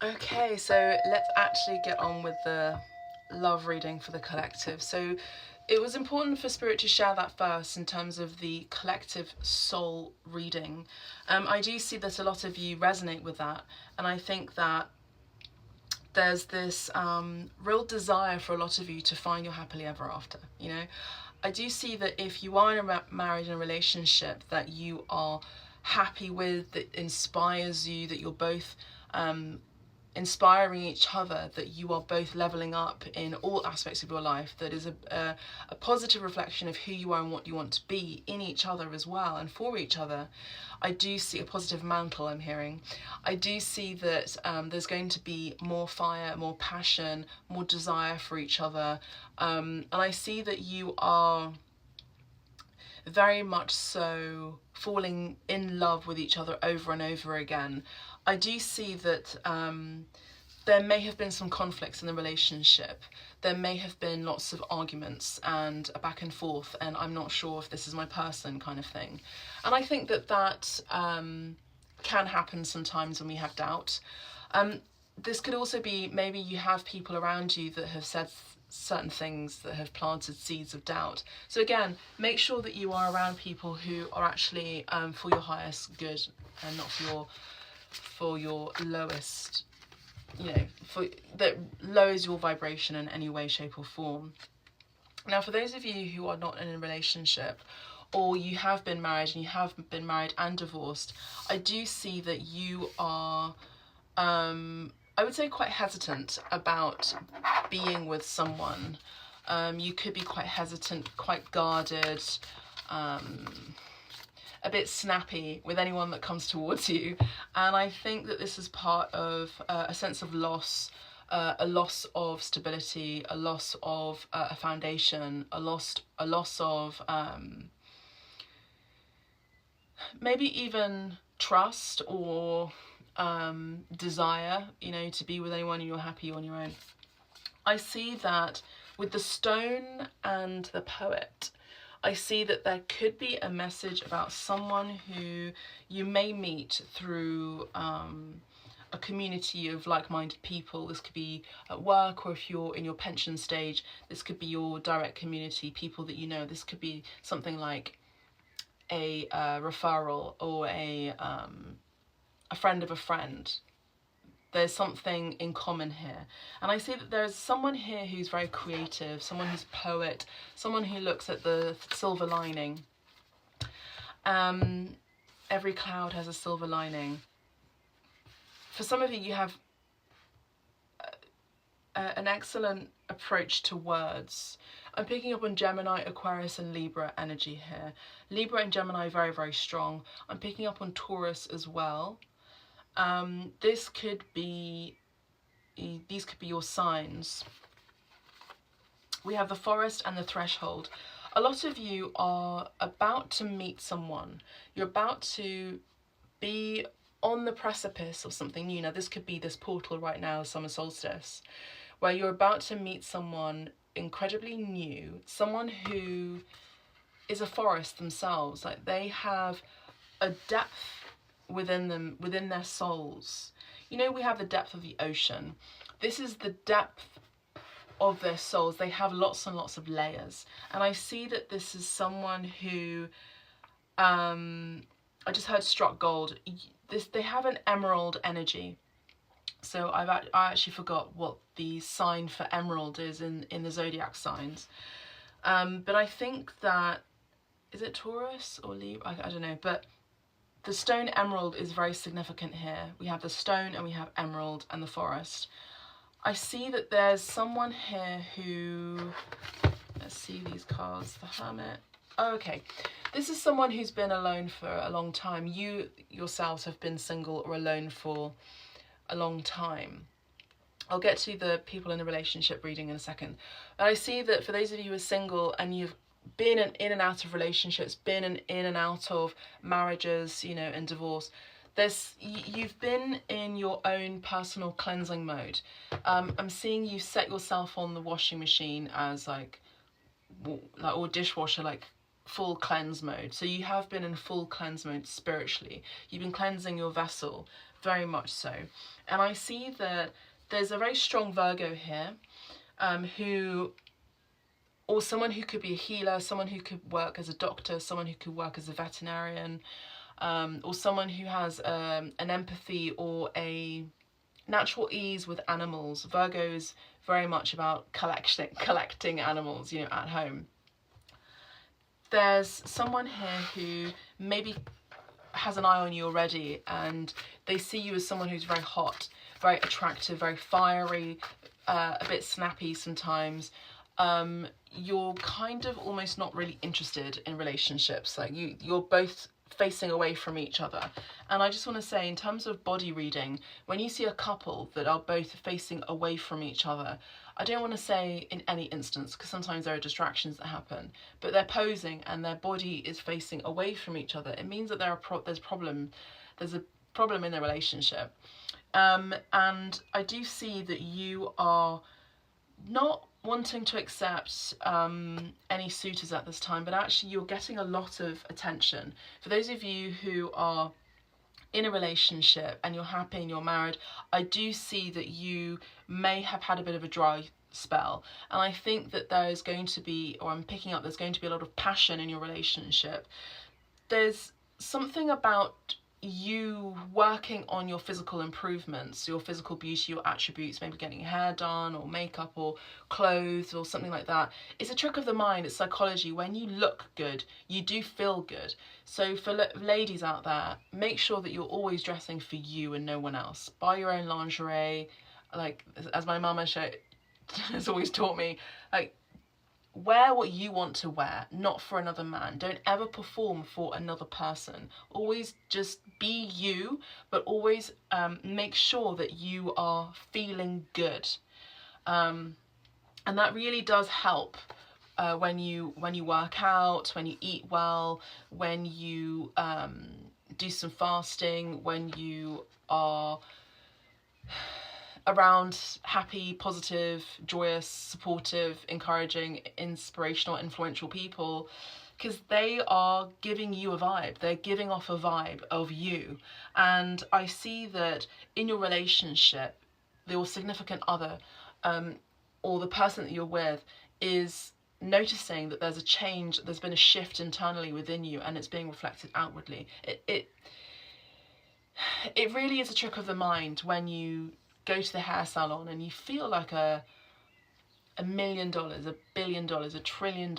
Okay, so let's actually get on with the love reading for the collective. So it was important for Spirit to share that first in terms of the collective soul reading. I do see that a lot of you resonate with that, and I think that there's this real desire for a lot of you to find your happily ever after. You know, I do see that if you are in a marriage and a relationship that you are happy with, that inspires you, that you're both inspiring each other, that you are both leveling up in all aspects of your life, that is a positive reflection of who you are and what you want to be in each other as well and for each other. I do see a positive mantle, I'm hearing. I do see that there's going to be more fire, more passion, more desire for each other. And I see that you are very much so falling in love with each other over and over again. I do see that there may have been some conflicts in the relationship. There may have been lots of arguments and a back and forth, and I'm not sure if this is my person kind of thing. And I think that that can happen sometimes when we have doubt. This could also be maybe you have people around you that have said certain things that have planted seeds of doubt. So again, make sure that you are around people who are actually for your highest good and not for your lowest, you know, for that lowers your vibration in any way, shape or form. Now, for those of you who are not in a relationship, or you have been married and you have been married and divorced, I do see that you are I would say quite hesitant about being with someone. You could be quite hesitant, quite guarded, a bit snappy with anyone that comes towards you. And I think that this is part of a sense of loss, a loss of stability, a loss of a foundation, a loss of maybe even trust or desire, you know, to be with anyone and you're happy on your own. I see that with the stone and the poet, I see that there could be a message about someone who you may meet through a community of like-minded people. This could be at work, or if you're in your pension stage, this could be your direct community, people that you know. This could be something like a referral or a friend of a friend. There's something in common here. And I see that there's someone here who's very creative, someone who's a poet, someone who looks at the silver lining. Every cloud has a silver lining. For some of you, you have an excellent approach to words. I'm picking up on Gemini, Aquarius and Libra energy here. Libra and Gemini very, very strong. I'm picking up on Taurus as well. These could be your signs. We have the Forest and the Threshold. A lot of you are about to meet someone. You're about to be on the precipice of something new. Now, this could be this portal right now, summer solstice, where you're about to meet someone incredibly new, someone who is a forest themselves. Like, they have a depth within them, within their souls. You know, we have the depth of the ocean. This is the depth of their souls. They have lots and lots of layers. And I see that this is someone who, I just heard struck gold. They have an emerald energy. So I actually forgot what the sign for emerald is in the zodiac signs. But I think that, is it Taurus or Libra? I don't know, but the stone emerald is very significant here. We have the stone and we have emerald and the forest. I see that there's someone here who, let's see these cards, the Hermit. Oh, okay. This is someone who's been alone for a long time. You yourselves have been single or alone for a long time. I'll get to the people in the relationship reading in a second. But I see that for those of you who are single and you've been in and out of relationships, been in and out of marriages, you know, and divorce, you've been in your own personal cleansing mode. I'm seeing you set yourself on the washing machine as like or dishwasher, like full cleanse mode. So you have been in full cleanse mode spiritually. You've been cleansing your vessel very much so. And I see that there's a very strong Virgo here, or someone who could be a healer, someone who could work as a doctor, someone who could work as a veterinarian, or someone who has an empathy or a natural ease with animals. Virgo is very much about collecting animals, you know, at home. There's someone here who maybe has an eye on you already, and they see you as someone who's very hot, very attractive, very fiery, a bit snappy sometimes. You're kind of almost not really interested in relationships. Like you're both facing away from each other. And I just want to say, in terms of body reading, when you see a couple that are both facing away from each other, I don't want to say in any instance, because sometimes there are distractions that happen, but they're posing and their body is facing away from each other. It means that there's a problem in their relationship. And I do see that you are not wanting to accept any suitors at this time, but actually you're getting a lot of attention. For those of you who are in a relationship and you're happy and you're married, I do see that you may have had a bit of a dry spell, and I think that there's going to be, or I'm picking up, there's going to be a lot of passion in your relationship. There's something about you working on your physical improvements, your physical beauty, your attributes, maybe getting your hair done or makeup or clothes or something like that. It's a trick of the mind, it's psychology. When you look good, you do feel good. So for ladies out there, make sure that you're always dressing for you and no one else. Buy your own lingerie, like as my mama has always taught me, like, wear what you want to wear, not for another man. Don't ever perform for another person. Always just be you, but always make sure that you are feeling good. And that really does help when you work out, when you eat well, when you do some fasting, when you are around happy, positive, joyous, supportive, encouraging, inspirational, influential people, because they are giving you a vibe. They're giving off a vibe of you. And I see that in your relationship, your significant other, or the person that you're with, is noticing that there's a change, there's been a shift internally within you, and it's being reflected outwardly. It really is a trick of the mind when you go to the hair salon and you feel like $1 million, $1 billion, $1 trillion.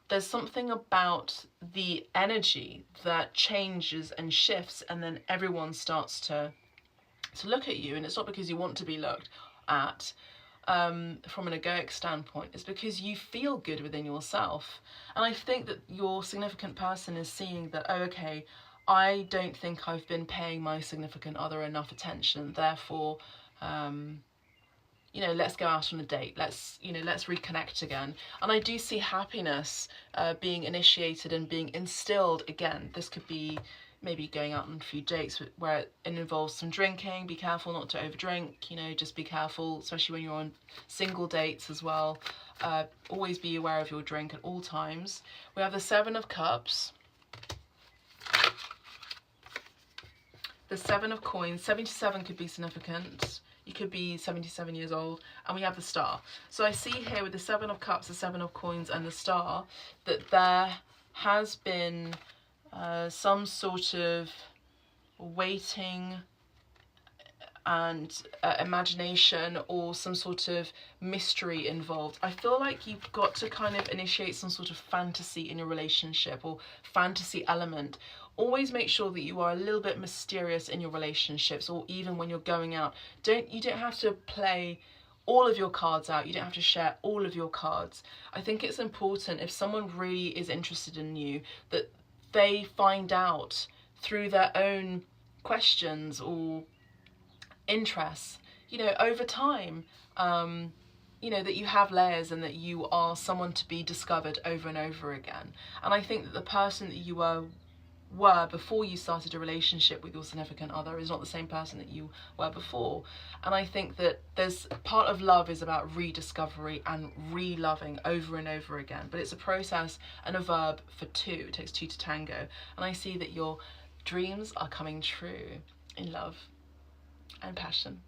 There's something about the energy that changes and shifts, and then everyone starts to look at you. And it's not because you want to be looked at from an egoic standpoint. It's because you feel good within yourself. And I think that your significant person is seeing that, oh, okay, I don't think I've been paying my significant other enough attention, therefore, you know, let's go out on a date, let's reconnect again. And I do see happiness being initiated and being instilled again. This could be maybe going out on a few dates where it involves some drinking. Be careful not to overdrink, you know, just be careful, especially when you're on single dates as well. Always be aware of your drink at all times. We have the 7 of Cups, the 7 of Coins. 77 could be significant. You could be 77 years old. And we have the Star. So I see here with the 7 of Cups, the 7 of Coins and the Star, that there has been some sort of waiting and imagination, or some sort of mystery involved. I feel like you've got to kind of initiate some sort of fantasy in your relationship, or fantasy element. Always make sure that you are a little bit mysterious in your relationships, or even when you're going out. You don't have to play all of your cards out. You don't have to share all of your cards. I think it's important, if someone really is interested in you, that they find out through their own questions or interests, you know, over time, you know, that you have layers and that you are someone to be discovered over and over again. And I think that the person that you were before you started a relationship with your significant other is not the same person that you were before. And I think that there's part of love is about rediscovery and re-loving over and over again. But it's a process and a verb for two. It takes two to tango. And I see that your dreams are coming true. in love and passion.